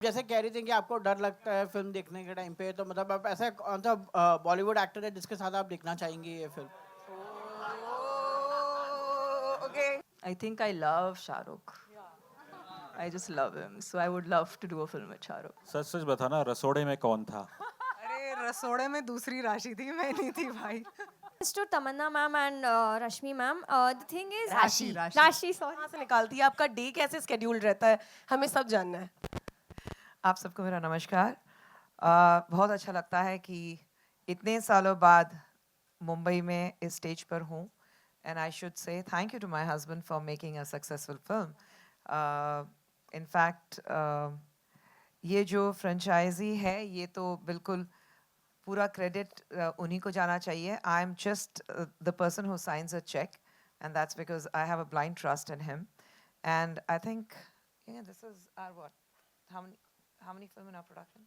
जैसे कह रही थी कि आपको डर लगता है फिल्म देखने के टाइम पे, तो मतलब आप ऐसा कौन सा बॉलीवुड एक्टर है जिसके साथ आप देखना चाहेंगी ये film? Oh, okay. I think I love Shah Rukh. I just love him. So I would love to do a film with Shah Rukh. सच सच बताना, रसोड़े में कौन था? अरे रसोड़े में दूसरी राशि थी, मैं नहीं थी भाई. To Tamanna ma'am and Rashmi ma'am, the thing is राशि. Rashi, sorry. कहाँ से निकालती है? आपका डे कैसे स्केड्यूल्ड रहता है? हमें सब जानना है. आप सबको मेरा नमस्कार. बहुत अच्छा लगता है कि इतने सालों बाद मुंबई में इस स्टेज पर हूँ. And I should say thank you to my husband for making a successful film. In fact, ये जो फ्रेंचाइजी है ये तो बिल्कुल पूरा क्रेडिट उन्हीं को जाना चाहिए. I am just the person who signs a check, and that's because I have a blind trust in him. And I think, yeah, this is our what? How many film in our production?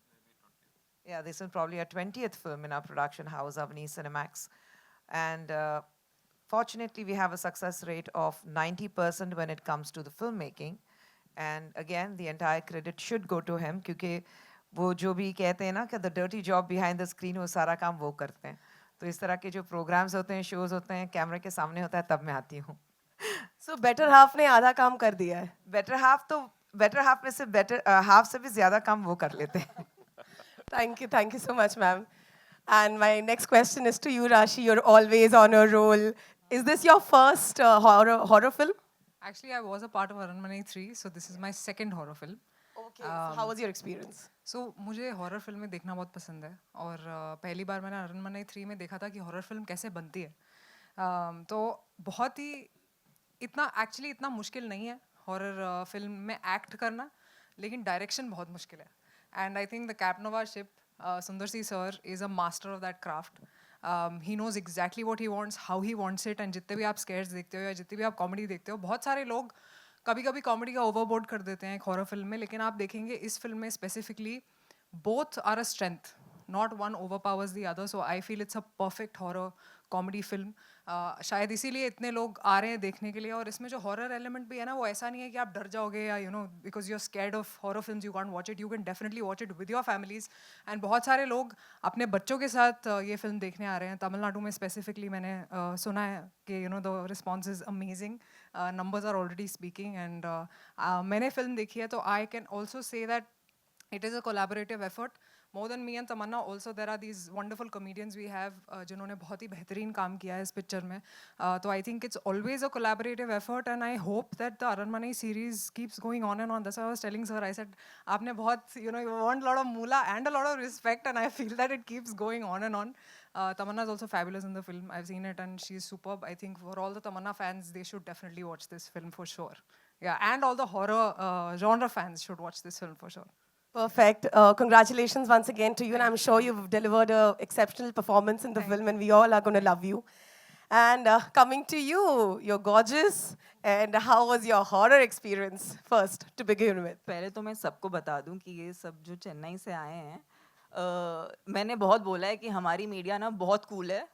Yeah, this is probably our 20th film in our production house, Avni Cinemax. And fortunately, we have a success rate of 90% when it comes to the filmmaking. And again, the entire credit should go to him, क्योंकि वो जो भी कहते हैं ना कि the dirty job behind the screen, वो सारा काम वो करते हैं. तो इस तरह के जो प्रोग्राम्स होते हैं, शोज होते हैं, कैमरे के सामने होता है, तब मैं आती हूँ. So better half ने आधा काम कर दिया है. बेटर हाफ में से बेटर हाफ से भी ज़्यादा काम वो कर लेते हैं. Thank you so much, ma'am. And my next question is to you, Rashi. You're always on a roll. Is this your first horror film? Actually, I was a part of Aranmanai 3, so this is my second horror film. Okay. So how was your experience? So मुझे horror फिल्में देखना बहुत पसंद है और पहली बार मैंने अरनमनई 3 में देखा था कि हॉरर फिल्म कैसे बनती है. तो बहुत ही इतना मुश्किल नहीं है हॉरर फिल्म में एक्ट करना, लेकिन डायरेक्शन बहुत मुश्किल है. And I think the captain of a ship, Sundar C sir is a master of that craft. He knows exactly what he wants, how he wants it. And जितने भी आप स्केयर्स देखते हो या जितनी भी आप कॉमेडी देखते हो, बहुत सारे लोग कभी कभी कॉमेडी का ओवरबोर्ड कर देते हैं एक हॉरर फिल्म में, लेकिन आप देखेंगे इस फिल्म में specifically both are a strength, not one overpowers the other. So I feel it's a perfect horror comedy film. शायद इसीलिए इतने लोग आ रहे हैं देखने के लिए. और इसमें जो हॉरर एलिमेंट भी है ना, वो ऐसा नहीं है कि आप डर जाओगे या because you are scared of horror films you can't watch it. You can definitely watch it with your families. And बहुत सारे लोग अपने बच्चों के साथ ये फिल्म देखने आ रहे हैं. तमिलनाडु में स्पेसिफिकली मैंने सुना है कि the response is amazing. Numbers are already speaking. And मैंने फिल्म देखी है, तो I can also say that it is a collaborative effort. More than me and Tamanna, also there are these wonderful comedians we have जिन्होंने बहुत ही बेहतरीन काम किया है इस पिक्चर में. तो I think it's always a collaborative effort, and I hope that the Aranmanai series keeps going on and on. That's why I was telling sir, I said आपने बहुत you want a lot of moolah and a lot of respect, and I feel that it keeps going on and on. Tamanna is also fabulous in the film. I've seen it and she's superb. I think for all the Tamanna fans, they should definitely watch this film for sure. Yeah, and all the horror genre fans should watch this film for sure. Perfect. Congratulations once again to you, and I'm sure you've delivered an exceptional performance in the film, and we all are going to love you. And coming to you, you're gorgeous. And how was your horror experience first to begin with? पहले तो मैं सबको बता दूं कि ये सब जो चेन्नई से आए हैं, मैंने बहुत बोला है कि हमारी मीडिया ना बहुत कूल है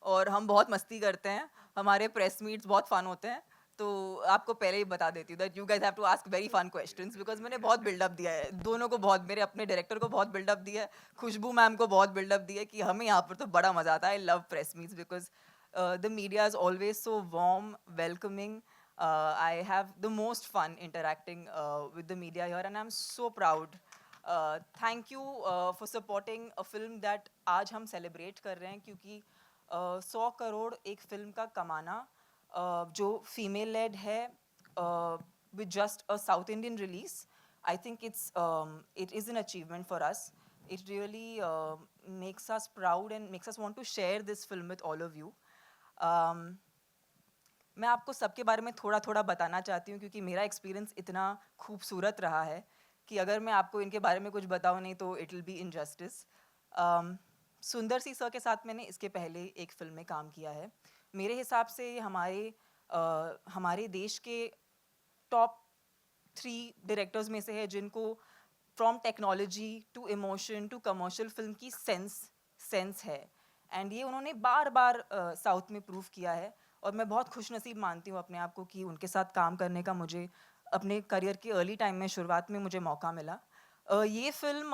और हम बहुत मस्ती करते हैं. हमारे प्रेस मीट्स बहुत फन होते हैं. तो आपको पहले ही बता देती हूँ that you guys have to ask very fun questions, because मैंने बहुत बिल्डअप दिया है दोनों को. बहुत मेरे अपने डायरेक्टर को बहुत बिल्डअप दिया है, खुशबू मैम को बहुत बिल्डअप दिया है कि हमें यहाँ पर तो बड़ा मजा आता है. I love press meets because the media is always so warm, welcoming. I have the most fun interacting with the media here, and I'm so proud. Thank you for supporting a film that आज हम celebrate कर रहे हैं, क्योंकि 100 करोड़ एक film का कमाना जो female led है with just a South Indian release, I think it is an achievement for us. It really makes us proud and makes us want to share this film with all of you. मैं आपको सबके बारे में थोड़ा थोड़ा बताना चाहती हूँ, क्योंकि मेरा एक्सपीरियंस इतना खूबसूरत रहा है कि अगर मैं आपको इनके बारे में कुछ बताऊँ नहीं तो इट विल बी इनजस्टिस. सुंदर सी सर के साथ मैंने इसके पहले एक फिल्म में काम किया है. मेरे हिसाब से हमारे देश के टॉप 3 डायरेक्टर्स में से है जिनको from technology to emotion to commercial film की सेंस है. एंड ये उन्होंने बार बार साउथ में प्रूव किया है, और मैं बहुत खुशनसीब मानती हूँ अपने आप को कि उनके साथ काम करने का मुझे अपने करियर के अर्ली टाइम में शुरुआत में मुझे मौका मिला. ये फिल्म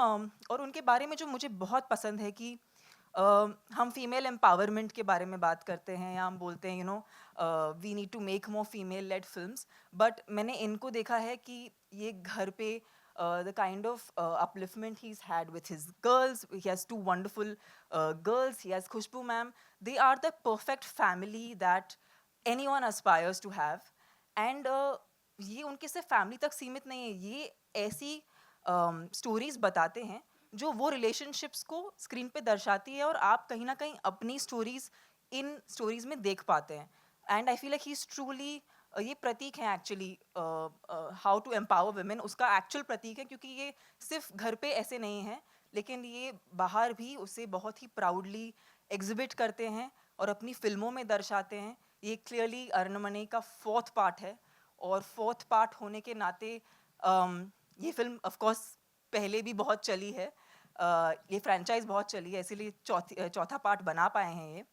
और उनके बारे में जो मुझे बहुत पसंद है कि हम फीमेल एम्पावरमेंट के बारे में बात करते हैं या हम बोलते हैं we need to make more female led films, but मैंने इनको देखा है कि ये घर पे the kind of upliftment he's had with his girls. He has two wonderful girls. He has Khushbu ma'am. They are the perfect family that anyone aspires to have. And ये उनके सिर्फ फैमिली तक सीमित नहीं है, ये ऐसी स्टोरीज बताते हैं जो वो रिलेशनशिप्स को स्क्रीन पे दर्शाती है और आप कहीं ना कहीं अपनी स्टोरीज इन स्टोरीज में देख पाते हैं. And I feel like he is truly, ये प्रतीक है actually how to empower women, उसका एक्चुअल प्रतीक है, क्योंकि ये सिर्फ घर पे ऐसे नहीं है लेकिन ये बाहर भी उसे बहुत ही प्राउडली एग्जिबिट करते हैं और अपनी फिल्मों में दर्शाते हैं. ये क्लियरली अरनमने का 4th पार्ट है और 4th पार्ट होने के नाते ये फिल्म ऑफ कोर्स पहले भी बहुत चली है, ये फ्रेंचाइज बहुत चली है, इसीलिए चौथा पार्ट बना पाए हैं ये.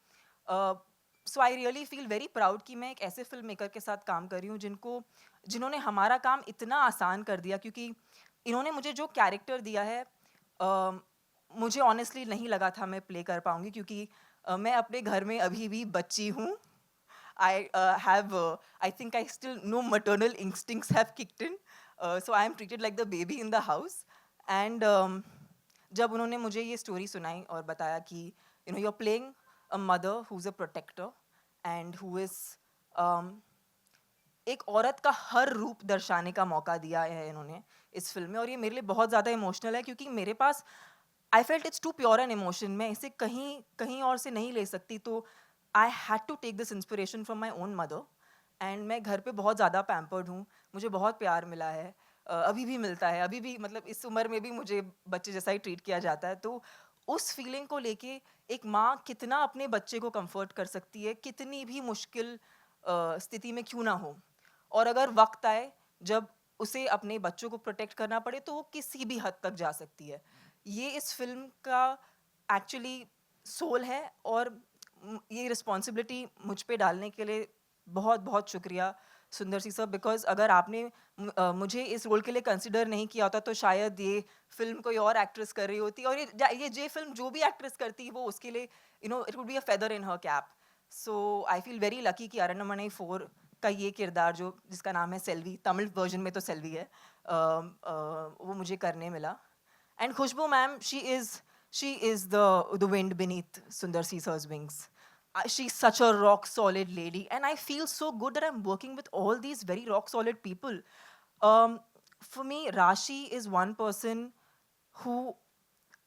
So I really feel very proud कि मैं एक ऐसे फिल्म मेकर के साथ काम कर रही हूँ जिन्होंने हमारा काम इतना आसान कर दिया, क्योंकि इन्होंने मुझे जो कैरेक्टर दिया है मुझे ऑनेस्टली नहीं लगा था मैं प्ले कर पाऊँगी, क्योंकि मैं अपने घर में अभी भी बच्ची हूँ. I think I still no maternal instincts have kicked in, so I am treated like the baby in the house. And जब उन्होंने मुझे ये स्टोरी सुनाई और बताया कि you're playing a mother who's a protector and who is एक औरत का हर रूप दर्शाने का मौका दिया है इन्होंने इस फिल्म में, और ये मेरे लिए बहुत ज़्यादा इमोशनल है क्योंकि मेरे पास I felt it's too pure an emotion, मैं इसे कहीं और से नहीं ले सकती. तो I had to take this inspiration from my own mother. And मैं घर पे बहुत ज़्यादा पैम्पर्ड हूँ, मुझे बहुत प्यार मिला है, अभी भी मिलता है, अभी भी मतलब इस उम्र में भी मुझे बच्चे जैसा ही ट्रीट किया जाता है. तो उस फीलिंग को लेके एक माँ कितना अपने बच्चे को कंफर्ट कर सकती है, कितनी भी मुश्किल स्थिति में क्यों ना हो, और अगर वक्त आए जब उसे अपने बच्चों को प्रोटेक्ट करना पड़े तो वो किसी भी हद तक जा सकती है. ये इस फिल्म का एक्चुअली सोल है और ये रिस्पॉन्सिबिलिटी मुझ पे डालने के लिए बहुत बहुत शुक्रिया सुंदर सी सर, बिकॉज अगर आपने मुझे इस रोल के लिए कंसिडर नहीं किया होता तो शायद ये फिल्म कोई और एक्ट्रेस कर रही होती, और ये फिल्म जो भी एक्ट्रेस करती वो उसके लिए it would be a feather in her cap. So I feel very lucky कि अरण्यमनई 4 का ये किरदार जिसका नाम है सेल्वी, तमिल वर्जन में तो सेल्वी है, वो मुझे करने मिला. And Khushbu ma'am, she is the wind beneath Sundar C sir's wings. She's such a rock solid lady, and I feel so good that I'm working with all these very rock solid people. For me, Rashi is one person who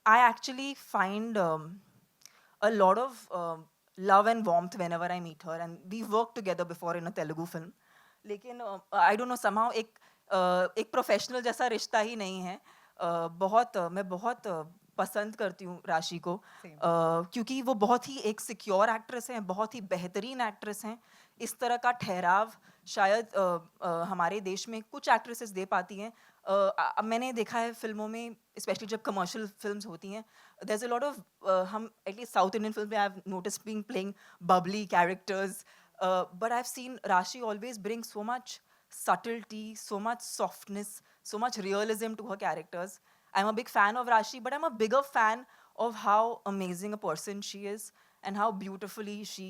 I actually find a lot of love and warmth whenever I meet her, and we've worked together before in a Telugu film. लेकिन I don't know, somehow एक professional जैसा रिश्ता ही नहीं है. मैं बहुत पसंद करती हूँ राशि को, क्योंकि वो बहुत ही एक सिक्योर एक्ट्रेस हैं, बहुत ही बेहतरीन एक्ट्रेस हैं. इस तरह का ठहराव शायद हमारे देश में कुछ एक्ट्रेसेस दे पाती हैं. मैंने देखा है फिल्मों में, स्पेशली जब कमर्शियल फिल्म्स होती हैं, there is a lot of, हम एटलीस्ट साउथ इंडियन फिल्म में I have notice being playing bubbly characters, but I have seen Rashi always bring so much subtlety, so much softness, so much realism to her characters. I'm a big fan of Rashi, but I'm a bigger fan of how amazing a person she is and how beautifully she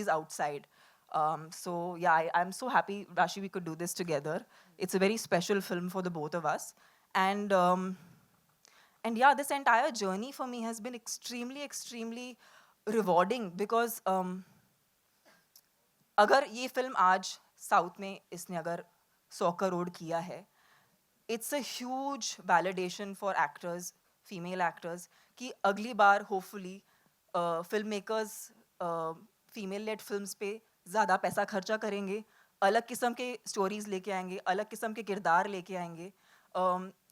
is outside. So yeah, I'm so happy, Rashi, we could do this together. It's a very special film for the both of us. And yeah, this entire journey for me has been extremely, extremely rewarding because अगर ये film आज south में इसने अगर 100 करोड़ किया है, it's a huge validation for actors, female actors, कि अगली बार hopefully film makers female led films पे ज़्यादा पैसा खर्चा करेंगे, अलग किस्म के स्टोरीज लेके आएंगे, अलग किस्म के किरदार लेके आएंगे.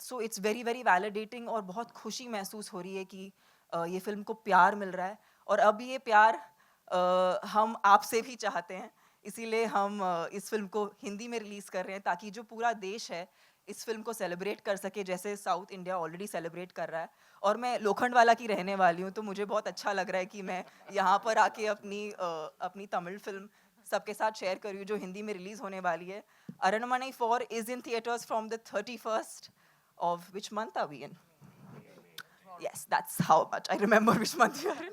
So it's very very validating और बहुत खुशी महसूस हो रही है कि ये फिल्म को प्यार मिल रहा है, और अब ये प्यार हम आपसे भी चाहते हैं. इसीलिए हम इस फिल्म को हिंदी में रिलीज़ कर रहे हैं ताकि जो पूरा देश है इस फिल्म को सेलिब्रेट कर सके, जैसे साउथ इंडिया ऑलरेडी सेलिब्रेट कर रहा है. और मैं लोखंडवाला की रहने वाली हूँ, तो मुझे बहुत अच्छा लग रहा है कि मैं यहाँ पर आके अपनी तमिल फिल्म सबके साथ शेयर करी जो हिंदी में रिलीज़ होने वाली है. अरण्यमनई 4 is in theatres from the 31st of which month are we in? Yes, that's how much I remember which month we are in.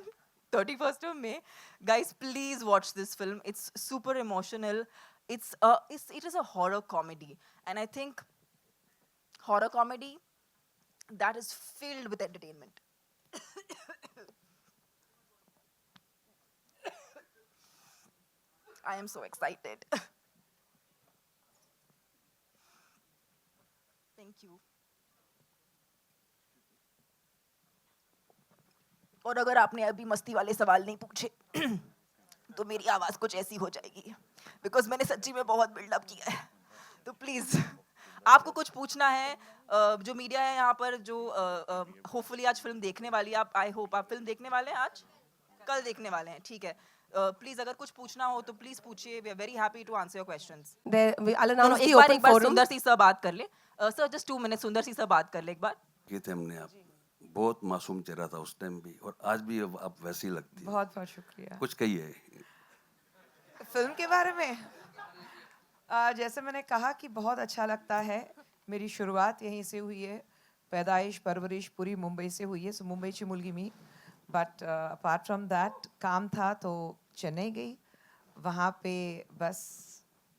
31st of May. Guys, please watch this film. It's super emotional. It is a horror comedy. And I think horror comedy that is filled with entertainment. I am so excited. Thank you. और अगर आपने अभी मस्ती वाले सवाल नहीं पूछे तो मेरी आवाज़ कुछ ऐसी हो जाएगी बिकॉज मैंने सच्ची में बहुत बिल्डअप किया है तो प्लीज़ आपको कुछ पूछना है जो मीडिया है यहाँ पर जो होपफुली आज फिल्म देखने वाली है आप आई होप आप फिल्म देखने वाले हैं आज कल देखने वाले हैं ठीक है प्लीज अगर कुछ पूछना हो तो प्लीज पूछिए we are very happy to answer your questions I'll announce the एक open बार forum. सुंदर सी सर बात कर ले सर जस्ट 2 मिनट सुंदर सी सर बात कर ले एक बार किए थे हमने आप बहुत मासूम चेहरा था उस टाइम भी और आज भी अब आप वैसी ही लगती है बहुत बहुत शुक्रिया कुछ कहिए फिल्म के बारे में जैसे मैंने कहा कि बहुत अच्छा लगता है मेरी शुरुआत यहीं से हुई है पैदाइश परवरिश पूरी मुंबई से हुई है सो मुंबईची मुलगी me but apart from that काम था तो चेन्नई गई वहाँ पे बस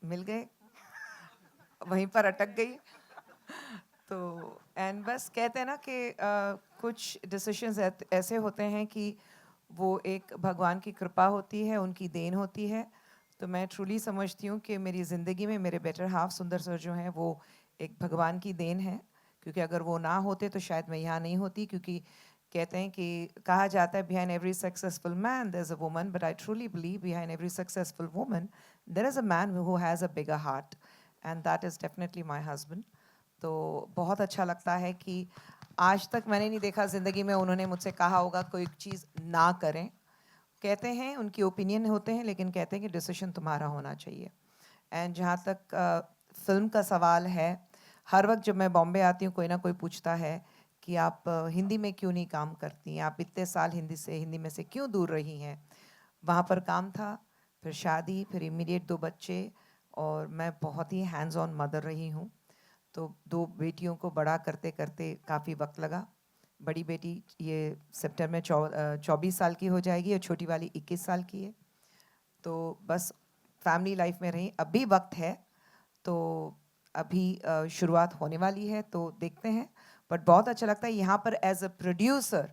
मिल गए वहीं पर अटक गई तो एंड बस कहते हैं ना कि कुछ डिसीशंस ऐसे होते हैं कि वो एक भगवान की कृपा होती है उनकी देन होती है तो मैं ट्रूली समझती हूँ कि मेरी ज़िंदगी में मेरे बेटर हाफ सुंदर सर जो हैं वो एक भगवान की देन है क्योंकि अगर वो ना होते तो शायद मैं यहाँ नहीं होती क्योंकि कहते हैं कि कहा जाता है behind every successful man there is a woman but I truly believe behind every successful woman there is a man who has a bigger heart and that is definitely my husband तो बहुत अच्छा लगता है कि आज तक मैंने नहीं देखा ज़िंदगी में उन्होंने मुझसे कहा होगा कोई चीज़ ना करें कहते हैं उनकी ओपिनियन होते हैं लेकिन कहते हैं कि डिसीजन तुम्हारा होना चाहिए एंड जहाँ तक फिल्म का सवाल है हर वक्त जब मैं बॉम्बे आती हूँ कोई ना कोई पूछता है कि आप हिंदी में क्यों नहीं काम करती हैं आप इतने साल हिंदी में से क्यों दूर रही हैं वहाँ पर काम था फिर शादी फिर इमीडिएट 2 बच्चे और मैं बहुत ही हैंड्स ऑन मदर रही हूँ तो 2 बेटियों को बड़ा करते करते काफ़ी वक्त लगा बड़ी बेटी ये सितंबर में 24 साल की हो जाएगी और छोटी वाली 21 साल की है तो बस फैमिली लाइफ में रही अभी वक्त है तो अभी शुरुआत होने वाली है तो देखते हैं बट बहुत अच्छा लगता है यहाँ पर एज अ प्रोड्यूसर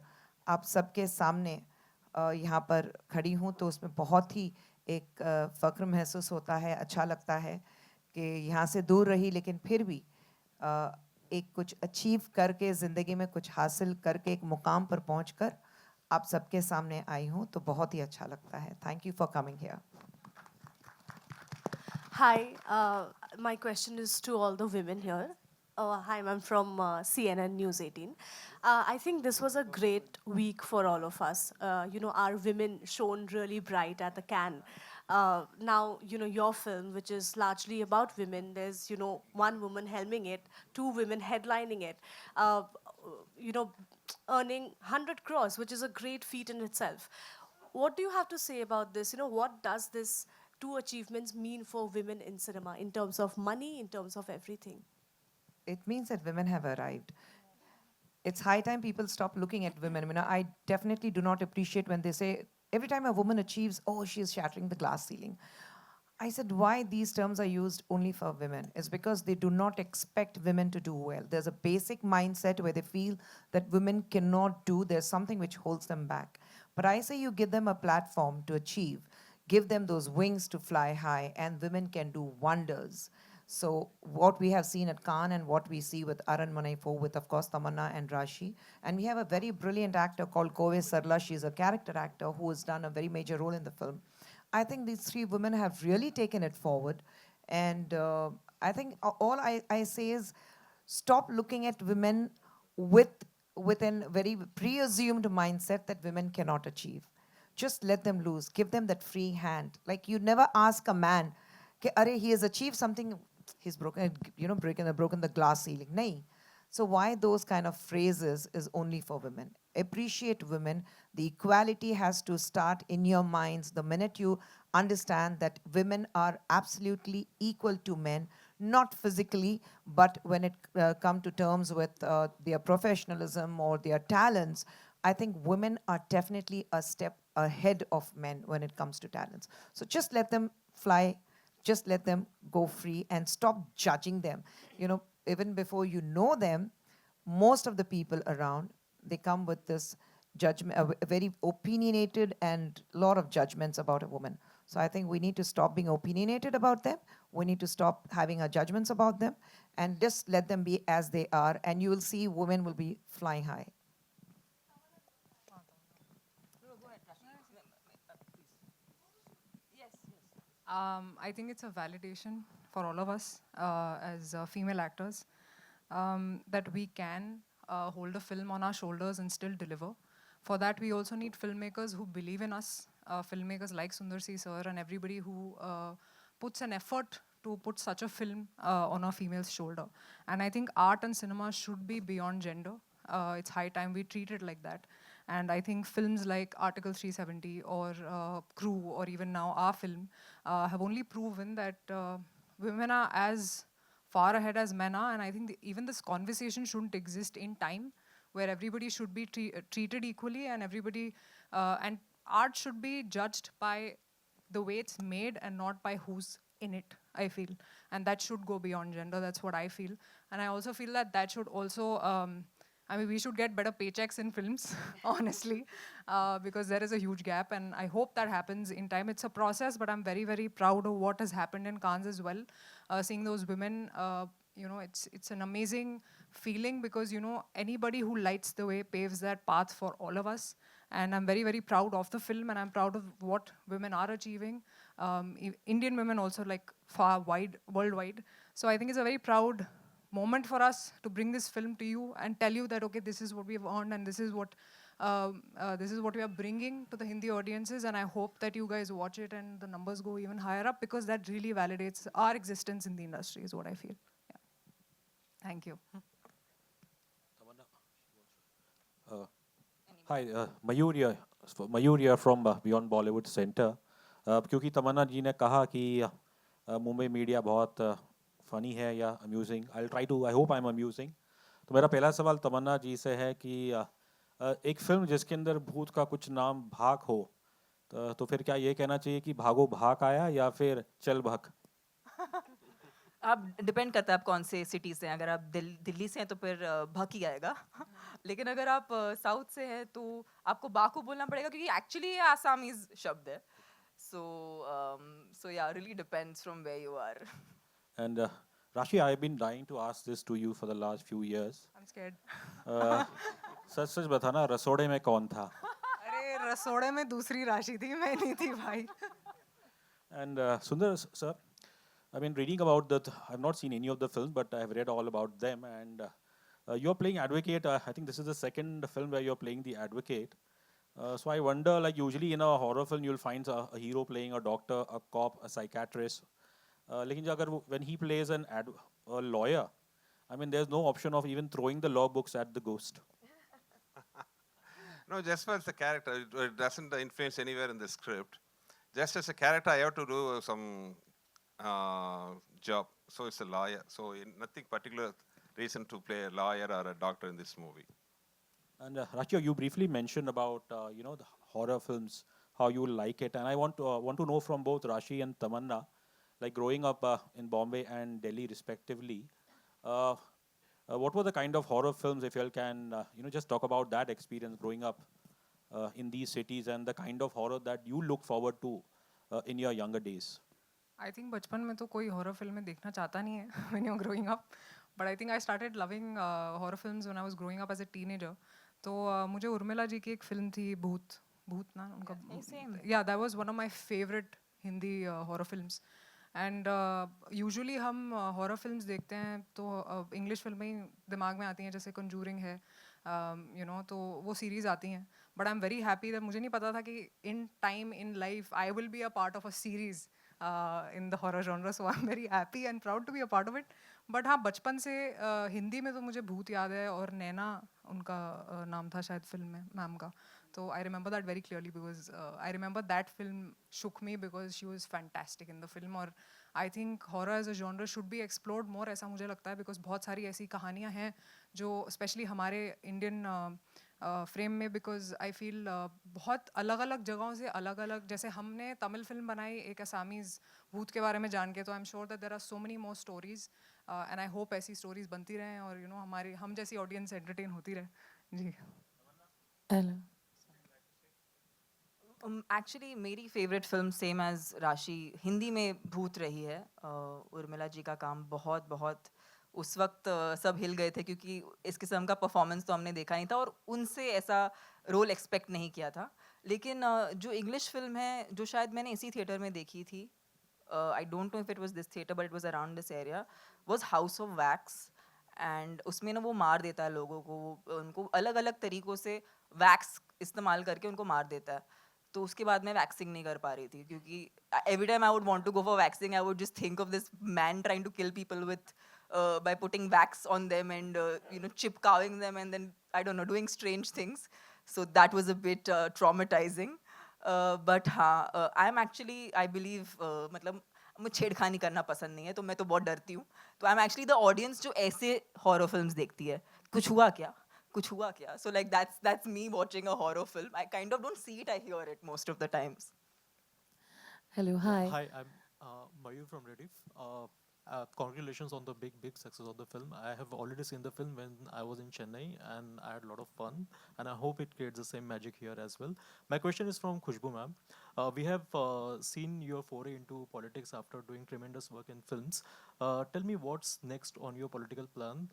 आप सबके सामने यहाँ पर खड़ी हूँ तो उसमें बहुत ही एक फ़ख्र महसूस होता है अच्छा लगता है कि यहाँ से दूर रही लेकिन फिर भी एक कुछ अचीव करके ज़िंदगी में कुछ हासिल करके एक मुकाम पर पहुंचकर आप सबके सामने आई हूँ तो बहुत ही अच्छा लगता है thank you for coming here Hi, my question is to all the women here. Hi, I'm from CNN News 18. I think this was a great week for all of us. Our women shone really bright at the Cannes. Now, your film, which is largely about women, there's, one woman helming it, 2 women headlining it, earning 100 crores, which is a great feat in itself. What do you have to say about this? What does this 2 achievements mean for women in cinema in terms of money, in terms of everything? It means that women have arrived. It's high time people stop looking at women. I definitely do not appreciate when they say, every time a woman achieves, oh, she is shattering the glass ceiling. I said, why these terms are used only for women? It's because they do not expect women to do well. There's a basic mindset where they feel that women cannot do, there's something which holds them back. But I say you give them a platform to achieve, give them those wings to fly high, and women can do wonders. So what we have seen at Cannes and what we see with Aranmanai 4 with, of course, Tamanna and Rashi. And we have a very brilliant actor called Kove Sarla. She's a character actor who has done a very major role in the film. I think these 3 women have really taken it forward. And I think all I say is stop looking at women with a very pre-assumed mindset that women cannot achieve. Just let them loose. Give them that free hand. Like you never ask a man, he has achieved something, he's broken the glass ceiling. Nahi. So why those kind of phrases is only for women? Appreciate women. The equality has to start in your minds the minute you understand that women are absolutely equal to men. not physically, but when it come to terms with their professionalism or their talents, I think women are definitely a step ahead of men when it comes to talents. So just let them fly, just let them go free and stop judging them. You know, even before you know them, most of the people around, they come with this judgment, a very opinionated and lot of judgments about a woman. So I think we need to stop being opinionated about them. We need to stop having our judgments about them and just let them be as they are, and you will see women will be flying high. I think it's a validation for all of us as female actors that we can hold a film on our shoulders and still deliver. For that, we also need filmmakers who believe in us, filmmakers like Sundar C. Sir and everybody who puts an effort to put such a film on a female's shoulder. And I think art and cinema should be beyond gender. It's high time we treat it like that. And I think films like Article 370 or Crew or even now our film have only proven that women are as far ahead as men are. And I think even this conversation shouldn't exist in time where everybody should be treated equally and everybody, and art should be judged by the way it's made and not by who's in it, I feel. And that should go beyond gender, that's what I feel. And I also feel that that should also, we should get better paychecks in films, honestly, because there is a huge gap, and I hope that happens in time. It's a process, but I'm very, very proud of what has happened in Cannes as well. Seeing those women, it's an amazing feeling because, anybody who lights the way paves that path for all of us. And I'm very, very proud of the film, and I'm proud of what women are achieving. Indian women also, like worldwide. So I think it's a very proud moment for us to bring this film to you and tell you that, okay, this is what we have earned and this is what we are bringing to the Hindi audiences. And I hope that you guys watch it and the numbers go even higher up because that really validates our existence in the industry is what I feel. Yeah. Thank you. Hi, Mayur here from Beyond Bollywood Center. क्योंकि तमन्ना जी ने कहा कि Mumbai media बहुत funny है या amusing, I hope I am amusing. तो मेरा पहला सवाल तमन्ना जी से है कि एक फिल्म जिसके अंदर भूत का कुछ नाम भाग हो, तो फिर क्या ये कहना चाहिए कि भागो भाग आया या फिर चल भाग? आप डिपेंड करता है आप कौन से सिटी से हैं. अगर आप दिल्ली से हैं तो फिर भक ही आएगा. लेकिन अगर आप साउथ से हैं तो आपको बाकू बोलना पड़ेगा क्योंकि एक्चुअली ये आसामीज शब्द है. So yeah, really depends from where you are. And Rashi, I've been dying to ask this to you for the last few years. I'm scared. सच बताना, रसोड़े में कौन था? अरे रसोड़े में दूसरी राशि थी, मैं नहीं थी भाई. And Sundar sir, I've been reading about that. I've not seen any of the films, but I've read all about them. And you're playing advocate. I think this is the second film where you're playing the advocate. So I wonder, like usually in a horror film, you'll find a hero playing a doctor, a cop, a psychiatrist. लेकिन अगर when he plays a lawyer, I mean, there's no option of even throwing the law books at the ghost. No, just as the character, it doesn't influence anywhere in the script. Just as a character, I have to do some job. So it's a lawyer. So nothing particular reason to play a lawyer or a doctor in this movie. And Rachi, you briefly mentioned about the horror films, how you like it, and I want to know from both Rashi and Tamanna, like growing up in Bombay and Delhi respectively, what were the kind of horror films, if you can just talk about that experience growing up in these cities and the kind of horror that you look forward to in your younger days? I think बचपन में तो कोई horror film देखना चाहता नहीं है when you're growing up, but I think I started loving horror films when I was growing up as a teenager. तो मुझे उर्मिला जी की एक फिल्म थी भूत ना उनका, yeah, that was one of my favorite Hindi horror films. And usually हम horror films देखते हैं तो English फिल्में ही दिमाग में आती हैं, जैसे Conjuring है, तो वो series आती हैं. But I'm very happy that मुझे नहीं पता था कि in time in life I will be a part of a series in the horror genre. So I'm very happy and proud to be a part of it. But हाँ, बचपन से हिंदी में तो मुझे भूत याद है और नैना उनका नाम था शायद फिल्म में मैम का. So I remember that very clearly because I remember that film shook me because she was fantastic in the film. और I think horror as a genre should be explored more, ऐसा मुझे लगता है, because बहुत सारी ऐसी कहानियाँ हैं जो स्पेशली हमारे इंडियन फ्रेम में, बिकॉज आई फील बहुत अलग अलग जगहों से अलग अलग, जैसे हमने तमिल फिल्म बनाई एक असामीज़ भूत के बारे में जान के, तो I am sure that there are so many more stories, and I hope ऐसी स्टोरीज बनती रहें और हमारी हम जैसी ऑडियंस एंटरटेन होती रहे जी। Hello. एक्चुअली मेरी फेवरेट फिल्म सेम एज राशि हिंदी में भूत रही है। उर्मिला जी का काम बहुत बहुत उस वक्त सब हिल गए थे, क्योंकि इस किस्म का परफॉर्मेंस तो हमने देखा नहीं था और उनसे ऐसा रोल एक्सपेक्ट नहीं किया था। लेकिन जो इंग्लिश फिल्म है जो शायद मैंने इसी थिएटर में देखी थी, I don't know if it was this theatre but it was around this area, was house of wax. And उसमें ना वो मार देता है लोगों को, उनको अलग अलग तरीक़ों से वैक्स इस्तेमाल करके उनको मार देता है। तो उसके बाद मैं वैक्सिंग नहीं कर पा रही थी, क्योंकि every time I would want to go for waxing I would just think of this man trying to kill people with by putting wax on them and chipkawing them and then I don't know doing strange things. So that was a bit traumatizing. But हाँ, I am actually I believe मतलब मुझे छेड़खानी करना पसंद नहीं है, तो मैं तो बहुत डरती हूँ। तो I am actually the audience जो ऐसे हॉरर फिल्म्स देखती है, कुछ हुआ क्या, कुछ हुआ क्या। So like that's me watching a horror film. I kind of don't see it, I hear it most of the times. Hello. Hi. Hi, I'm Mayur from Rediff. Congratulations on the big success of the film. I have already seen the film when I was in Chennai and I had a lot of fun, and I hope it creates the same magic here as well. My question is from Khushbu ma'am. We have seen your foray into politics after doing tremendous work in films. Tell me what's next on your political plan.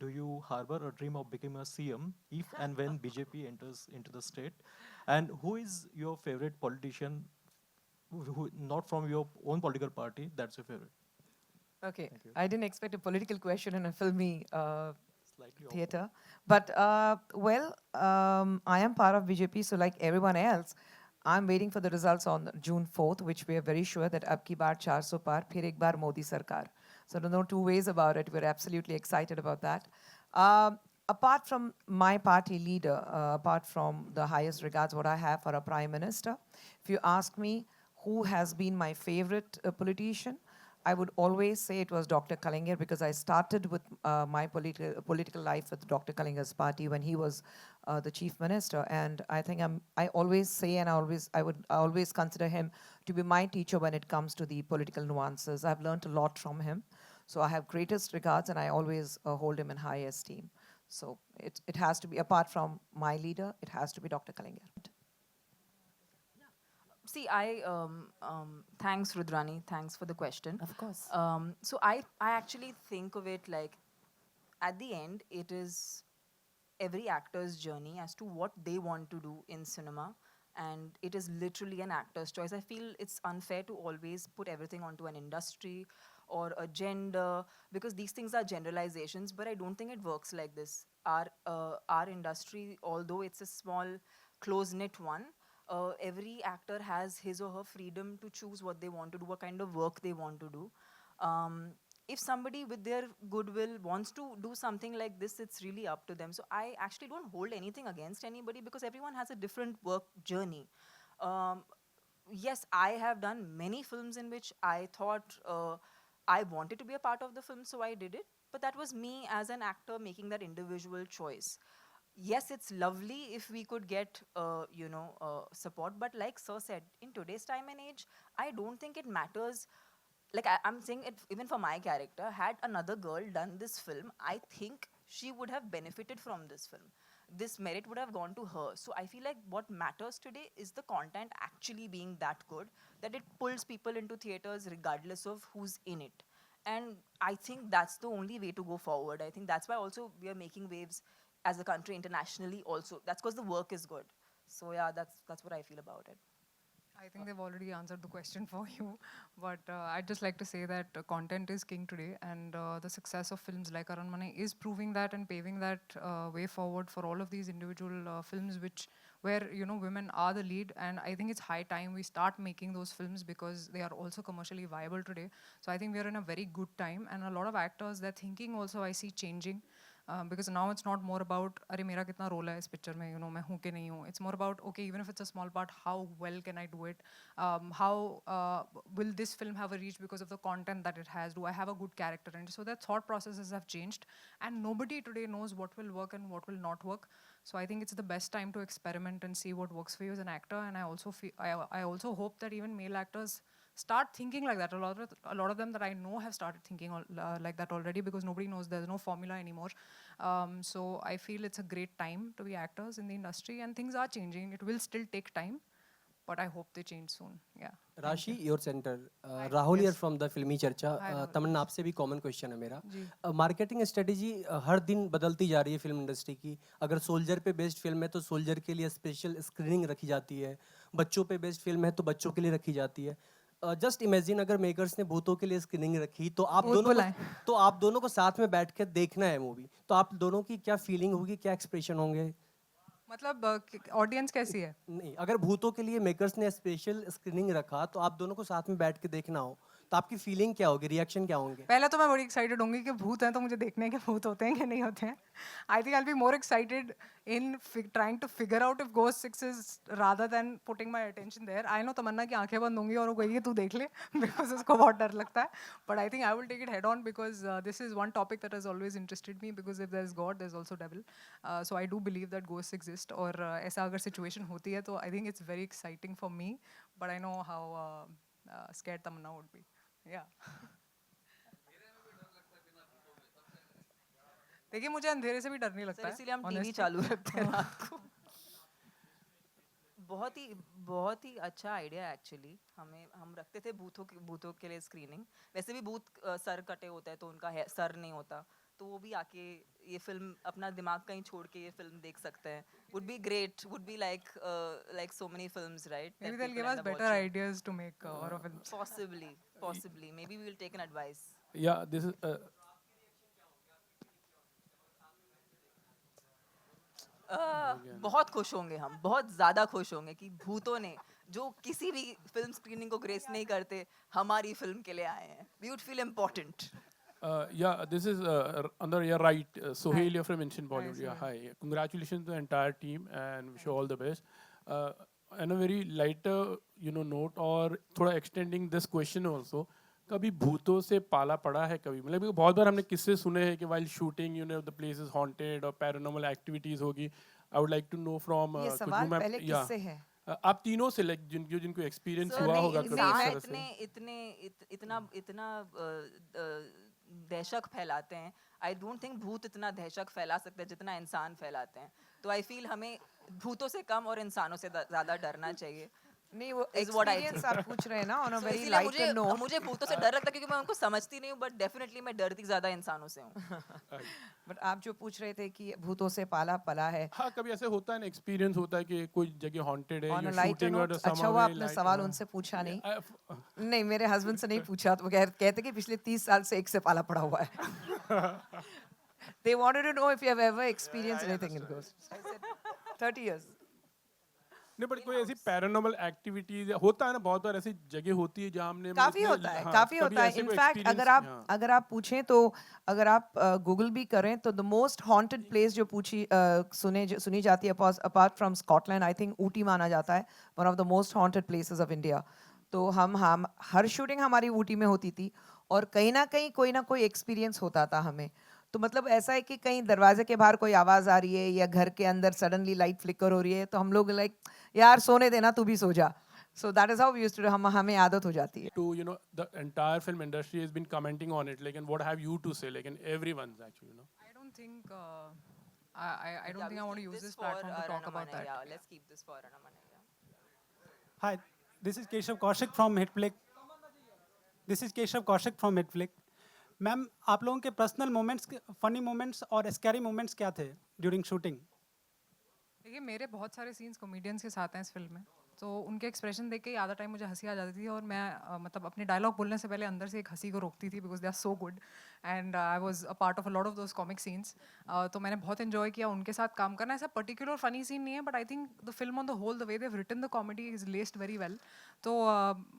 Do you harbor a dream of becoming a CM if and when BJP enters into the state? And who is your favorite politician who not from your own political party, that's your favorite? Okay. Thank you. I didn't expect a political question in a filmy Slightly off. theater. But, I am part of BJP, so like everyone else, I'm waiting for the results on June 4th, which we are very sure that ab ki baar 400 par, phir ek baar Modi Sarkar. So there's no two ways about it. We're absolutely excited about that. Apart from my party leader, apart from the highest regards what I have for a prime minister, if you ask me who has been my favorite politician, I would always say it was Dr. Kalaignar, because I started with my political life with Dr. Kalaigner's party when he was the chief minister. And I think I always say, and I always consider him to be my teacher when it comes to the political nuances. I've learned a lot from him. So I have greatest regards, and I always hold him in high esteem. So it has to be, apart from my leader, it has to be Dr. Kalaignar. See, thanks Rudrani, thanks for the question. Of course. So I actually think of it like, at the end, it is every actor's journey as to what they want to do in cinema, and it is literally an actor's choice. I feel it's unfair to always put everything onto an industry or a gender, because these things are generalizations, but I don't think it works like this. Our industry, although it's a small, close-knit one, every actor has his or her freedom to choose what they want to do, what kind of work they want to do. If somebody with their goodwill wants to do something like this, it's really up to them. So I actually don't hold anything against anybody, because everyone has a different work journey. Yes, I have done many films in which I thought I wanted to be a part of the film, so I did it. But that was me as an actor making that individual choice. Yes, it's lovely if we could get, support. But like Sir said, in today's time and age, I don't think it matters. Like I'm saying it even for my character. Had another girl done this film, I think she would have benefited from this film. This merit would have gone to her. So I feel like what matters today is the content actually being that good, that it pulls people into theaters regardless of who's in it. And I think that's the only way to go forward. I think that's why also we are making waves as a country internationally also. That's because the work is good. So yeah, that's what I feel about it. I think they've already answered the question for you, but I'd just like to say that content is king today, and the success of films like Aranmane is proving that and paving that way forward for all of these individual films where women are the lead. And I think it's high time we start making those films, because they are also commercially viable today. So I think we are in a very good time, and a lot of actors, their thinking also I see changing. Because now it's not more about अरे मेरा कितना role है इस picture में, मैं हूँ कि नहीं हूँ. It's more about okay even if it's a small part, how well can I do it, how will this film have a reach because of the content that it has, do I have a good character in it. So their thought processes have changed, and nobody today knows what will work and what will not work. So I think it's the best time to experiment and see what works for you as an actor. And I also I also hope that even male actors start thinking like that. A lot of them that I know have started thinking like that already, because nobody knows, there's no formula anymore. So I feel it's a great time to be actors in the industry, and things are changing. It will still take time, but I hope they change soon. Yeah. राशि your centre Rahul here Yes. From the फिल्मी चर्चा. Hi, Rahul. तमन्ना, आपसे भी common question है मेरा. जी. Marketing strategy हर दिन बदलती जा रही है फिल्म इंडस्ट्री की. अगर सोल्जर पे बेस्ड फिल्म है तो सोल्जर के लिए स्पेशल स्क्रीनिंग रखी जाती है, बच्चों पे बेस्ड फिल्म है तो बच्चों के लिए रखी जाती है. जस्ट इमेजिन अगर मेकर्स ने भूतों के लिए स्क्रीनिंग रखी तो आप दोनों को साथ में बैठ के देखना है मूवी, तो आप दोनों की क्या फीलिंग होगी, क्या एक्सप्रेशन होंगे? मतलब ऑडियंस कैसी है? नहीं, अगर भूतों के लिए मेकर्स ने स्पेशल स्क्रीनिंग रखा तो आप दोनों को साथ में बैठ के देखना हो, तो आपकी फीलिंग क्या होगी, रिएक्शन क्या होंगे? पहले तो मैं बड़ी एक्साइटेड होंगी कि भूत हैं, तो मुझे देखने के भूत होते हैं कि नहीं होते हैं. I think I will be more excited in trying to figure out if ghost 6 is rather than putting my attention there. I know Tamannaah की आंखें बंद होंगी और वो कहेगी तू देख ले, बिकॉज उसको बहुत डर लगता है. But I think I will take it head on, because this is one topic that has always interested me, because if there is God there is also devil. So I do believe that ghost exist, और ऐसा अगर situation होती है तो I think it's very exciting for me, but I know how scared Tamannaah would be. Yeah. देखिए मुझे अंधेरे से भी डर नहीं लगता है, इसीलिए हम टीवी honestly. चालू रखते हैं रात को. बहुत ही अच्छा आइडिया है एक्चुअली. हम रखते थे भूतों के लिए स्क्रीनिंग. वैसे भी भूत सर कटे होता है तो उनका सर नहीं होता, तो वो भी आके ये फिल्म अपना दिमाग कहीं छोड़ के ये फिल्म देख सकते हैं. would be great, would be like so many films, right? Maybe that they'll people give us end up better watching. ideas to make horror films. Possibly. Maybe we will take an advice. Yeah, this is. बहुत खुश होंगे हम, बहुत ज़्यादा खुश होंगे कि भूतों ने जो किसी भी फिल्म स्क्रीनिंग को ग्रेस नहीं करते हमारी फिल्म के लिए आए हैं. We would feel important. Yeah, this is under your right, Sohail, you're from Ancient Bollywood. Yeah, hi. Congratulations to the entire team and wish you all the best. On a very lighter, note, और थोड़ा extending this question also, कभी भूतों से पाला पड़ा है कभी? मतलब बहुत बार हमने किस्से सुने हैं कि while shooting, the place is haunted और paranormal activities होगी. I would like to know from ये सवाल पहले किससे है? आप तीनों से जिनको एक्सपीरियंस हुआ होगा कभी इस तरह से. इतना दहशत फैलाते हैं. आई डोंट थिंक भूत इतना दहशत फैला सकते हैं जितना इंसान फैलाते हैं. तो आई फील हमें भूतों से कम और इंसानों से ज़्यादा डरना चाहिए. नहीं, वो एक्सपीरियंस आप पूछ रहे हैं ना ऑन अ वेरी इसलिए लाइट नोट. मुझे भूतों से डर लगता है क्योंकि मैं उनको समझती नहीं हूँ, बट डेफिनेटली मैं डरती ज़्यादा इंसानों से हूँ. बट आप जो पूछ रहे थे कि भूतों से पला है, हाँ, कभी ऐसे होता है ना, एक्सपीरियंस होता है कि कोई जगह हॉन्टेड है, on a you're light shooting note. or अच्छा somehow हुआ very आपने light, सवाल हाँ. उनसे पूछा नहीं. नहीं, मेरे हस्बैंड से नहीं पूछा, तो वो कहते कि पिछले 30 साल से एक से पाला पड़ा हुआ है. They wanted to know if you have ever experienced anything in ghosts. I said 30 years. नहीं, बट कोई ऐसी पैरानॉर्मल एक्टिविटीज होता है ना, बहुत बार ऐसी जगह होती है जहाँ हमने काफी होता है, काफी होता है. इनफैक्ट अगर आप पूछें तो अगर आप गूगल भी करें तो द मोस्ट हॉन्टेड प्लेस जो सुनी जाती है apart from Scotland, I think Ooty माना जाता है one of the most haunted places of India. तो हम हर शूटिंग हमारी ऊटी में होती थी और कहीं ना कहीं कोई ना कोई एक्सपीरियंस होता था हमें. तो मतलब ऐसा है कि कहीं दरवाजे के बाहर कोई आवाज आ रही है या घर के अंदर सडनली लाइट फ्लिकर हो रही है, तो हम लोग लाइक यार सोने देना, तू भी सो जा. So that is how we used to do. हमें आदत हो जाती है. To the entire film industry has been commenting on it. Like, and what have you to say? Like, and everyone's actually, I don't think I don't think I want to use this platform to talk about that. Yeah, let's keep this for Anamanya. Hi, this is Keshav Kaushik from Hitflick. Ma'am, आप लोगों के personal moments, funny moments और scary moments क्या थे during shooting? देखिए मेरे बहुत सारे सीन्स कॉमेडियंस के साथ हैं इस फिल्म में, तो उनके एक्सप्रेशन देख के आधा टाइम मुझे हंसी आ जाती थी और मैं मतलब अपने डायलॉग बोलने से पहले अंदर से एक हंसी को रोकती थी, because they are so good and I was a part of a lot of those comic scenes. तो मैंने बहुत एंजॉय किया उनके साथ काम करना. ऐसा पर्टिकुलर फनी सीन नहीं है, but I think the film on the whole, the way they have written the comedy is laced very well. तो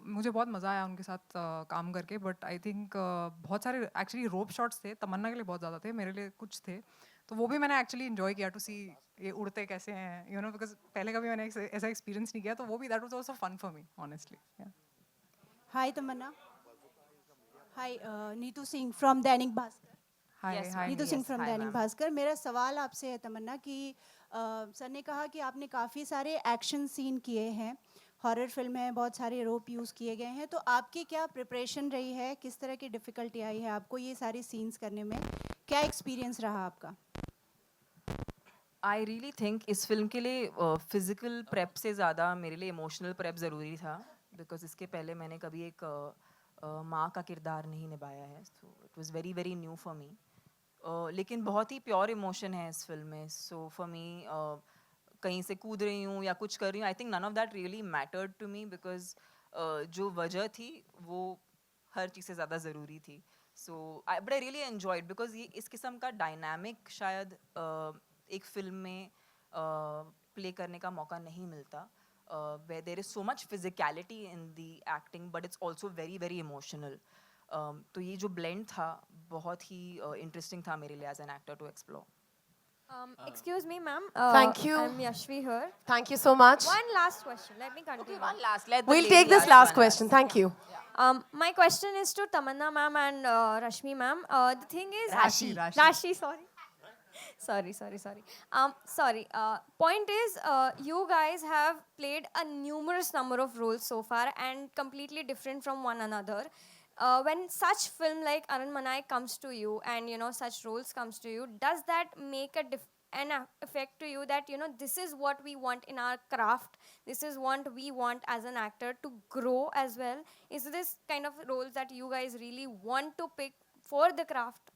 मुझे बहुत मज़ा आया उनके साथ काम करके. बट आई थिंक बहुत सारे एक्चुअली रोप शॉट्स थे, तमन्ना के लिए बहुत ज़्यादा थे, मेरे लिए कुछ थे. तो वो भी मैंने एक्चुअली इन्जॉय किया टू सी ये उड़ते कैसे हैं, यू नो, बिकॉज पहले कभी मैंने ऐसा एक्सपीरियंस नहीं किया, तो वो भी that was also fun for me honestly. Hi Tamannaah. Hi Neetu Singh from Dainik Bhaskar. Hi Neetu Singh from Dainik Bhaskar. मेरा सवाल आपसे है तमन्ना कि सर ने कहा कि आपने काफ़ी सारे एक्शन सीन किए हैं, हॉरर फिल्म है, बहुत सारे रोप यूज़ किए गए हैं, तो आपकी क्या प्रिपरेशन रही है, किस तरह की डिफ़िकल्टी आई है आपको ये सारे सीन्स करने में, क्या एक्सपीरियंस रहा आपका? आई रियली थिंक इस फिल्म के लिए फिजिकल प्रेप से ज़्यादा मेरे लिए इमोशनल प्रेप ज़रूरी था, बिकॉज इसके पहले मैंने कभी एक माँ का किरदार नहीं निभाया है, so it was very very new for me. लेकिन बहुत ही प्योर इमोशन है इस फिल्म में. सो फॉर मी कहीं से कूद रही हूँ या कुछ कर रही हूँ, I think none of that really mattered to me, because जो वजह थी वो हर चीज़ से ज़्यादा ज़रूरी थी. So but I really enjoyed, because ये इस किस्म का डायनामिक शायद एक फिल्म में प्ले करने का मौका नहीं मिलता, where there is so much physicality in the acting but it's also very very emotional. तो ये जो blend था बहुत ही interesting था मेरे लिए as an actor to explore. Excuse me, ma'am. Thank you. I'm Yashvi here. Thank you so much. One last question. Let me continue. Okay, one last. Let the We'll lady take this ask last one question. Thank you. My question is to Tamanna ma'am and Rashmi ma'am. The thing is, Rashi, sorry. Sorry. Point is, you guys have played a numerous number of roles so far and completely different from one another. When such film like Aranmanai comes to you and you know such roles comes to you, does that make an effect to you that you know this is what we want in our craft, this is what we want as an actor to grow as well? Is this kind of roles that you guys really want to pick for the craft?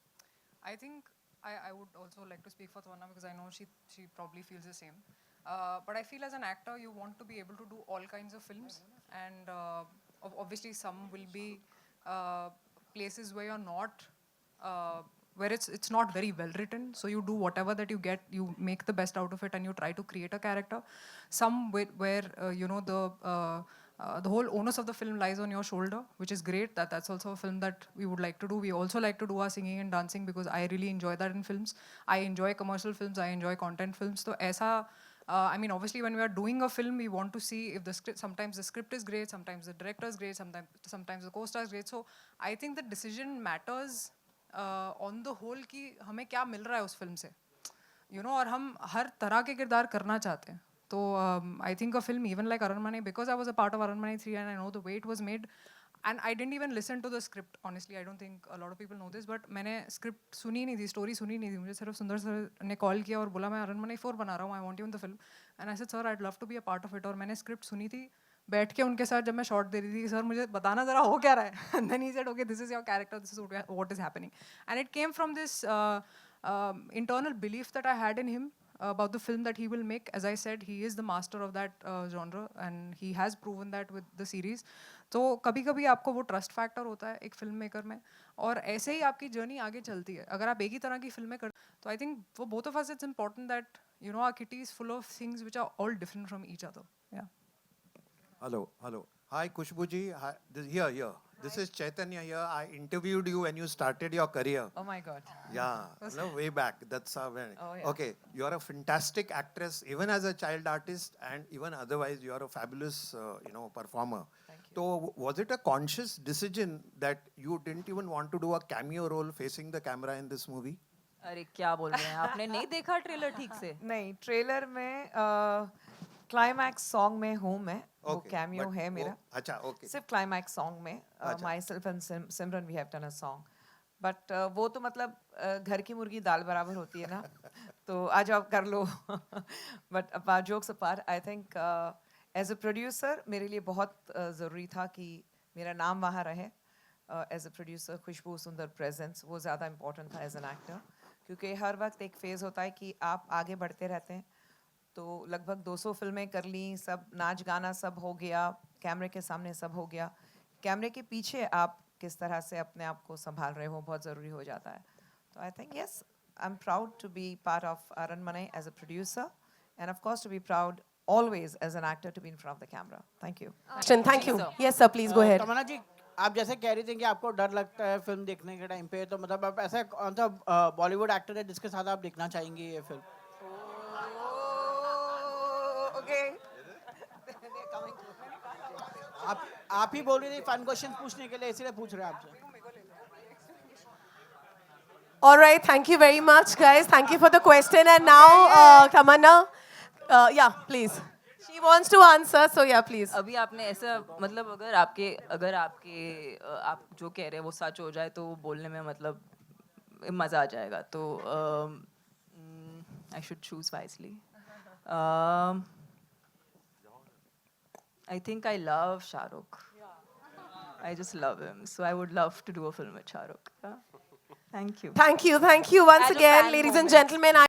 I think I would also like to speak for Tamanna because I know she probably feels the same. But I feel as an actor, you want to be able to do all kinds of films, and obviously some will be places where you're not, where it's not very well written. So you do whatever that you get, you make the best out of it, and you try to create a character. Some where you know the whole onus of the film lies on your shoulder, which is great. That's also a film that we would like to do. We also like to do our singing and dancing because I really enjoy that in films. I enjoy commercial films. I enjoy content films. So aisa, I mean, obviously, when we are doing a film, we want to see if the script. Sometimes the script is great. Sometimes the director is great. Sometimes the co-star is great. So I think the decision matters on the whole कि हमें क्या मिल रहा है उस film से, you know, और हम हर तरह के किरदार करना चाहते हैं. So I think a film even like Aranmanai, because I was a part of Aranmanai 3 and I know the way it was made, and I didn't even listen to the script. Honestly, I don't think a lot of people know this, but मैंने script सुनी नहीं थी, story सुनी नहीं थी. मुझे सिर्फ सुंदर सर ने call किया और बोला मैं Aranmanai 4 बना रहा हूँ, I want you in the film. And I said, sir, I'd love to be a part of it. और मैंने script सुनी थी, बैठ के उनके साथ जब मैं शॉट दे रही थी कि सर मुझे बताना ज़रा हो क्या रहा है. And then he said, okay, this is your character, this is what is happening. And it came from this internal belief that I had in him about the film that he will make. As I said, he is the master of that genre and he has proven that with the series. तो कभी कभी आपको वो trust factor होता है एक film maker में, और ऐसे ही आपकी जर्नी आगे चलती है. अगर आप एक ही तरह की फिल्में कर, तो I think for both of us it's important that you know our kitty is full of things which are all different from each other. Yeah. Hello. Hi, Kushbu ji. Hi, here. This is Chaitanya here. I interviewed you when you started your career. Oh my God. Yeah, no, way back. That's when. Oh, yeah. Okay, you are a fantastic actress, even as a child artist, and even otherwise, you are a fabulous, performer. Thank you. So, was it a conscious decision that you didn't even want to do a cameo role facing the camera in this movie? अरे क्या बोल रहे हैं, आपने नहीं देखा trailer ठीक से? नहीं, ट्रेलर में क्लाइमैक्स सॉन्ग में हूँ मैं, वो कैमियो है मेरा. अच्छा, okay. सिर्फ क्लाइमैक्स सॉन्ग में myself and Simran we have done a song. But वो तो मतलब घर की मुर्गी दाल बराबर होती है ना, तो आज आप कर लो. But apart jokes apart, I think as a producer मेरे लिए बहुत ज़रूरी था कि मेरा नाम वहाँ रहे. एज अ प्रोड्यूसर खुशबू सुंदर प्रेजेंस वो ज़्यादा इम्पोर्टेंट था एज एन एक्टर, क्योंकि हर वक्त एक फेज़ होता है कि आप आगे बढ़ते रहते हैं. तो लगभग 200 फिल्में कर ली, सब नाच गाना सब हो गया, कैमरे के सामने सब हो गया. कैमरे के पीछे आप किस तरह से अपने आप को संभाल रहे हो बहुत ज़रूरी हो जाता है. तो I think yes, I am proud to be part of Aranmanai as a producer, and of course to be proud always as an actor to be in front of the camera. Thank you. Thank you. Yes, sir, please go ahead. Tamanna ji, आप जैसे कह रही थी कि आपको डर लगता है फिल्म देखने के टाइम पे, तो मतलब आप ऐसा कौन सा बॉलीवुड एक्टर है जिसके साथ आप देखना चाहेंगी ये फिल्म? Okay. आप ही बोल रही थी फन क्वेश्चन पूछने के लिए, इसीलिए पूछ रहे हैं आपसे. All right, thank you very much, guys. Thank you for the question. And now, Tamanna, yeah, please. She wants to answer, so yeah, please. अभी आपने ऐसा मतलब अगर आपके आप जो कह रहे हैं वो सच हो जाए तो बोलने में मतलब मज़ा आ जाएगा. तो I should choose wisely. I think I love Shah Rukh. I just love him. So I would love to do a film with Shah Rukh. Yeah. Thank you. Thank you once As a again, fan ladies and moment. gentlemen.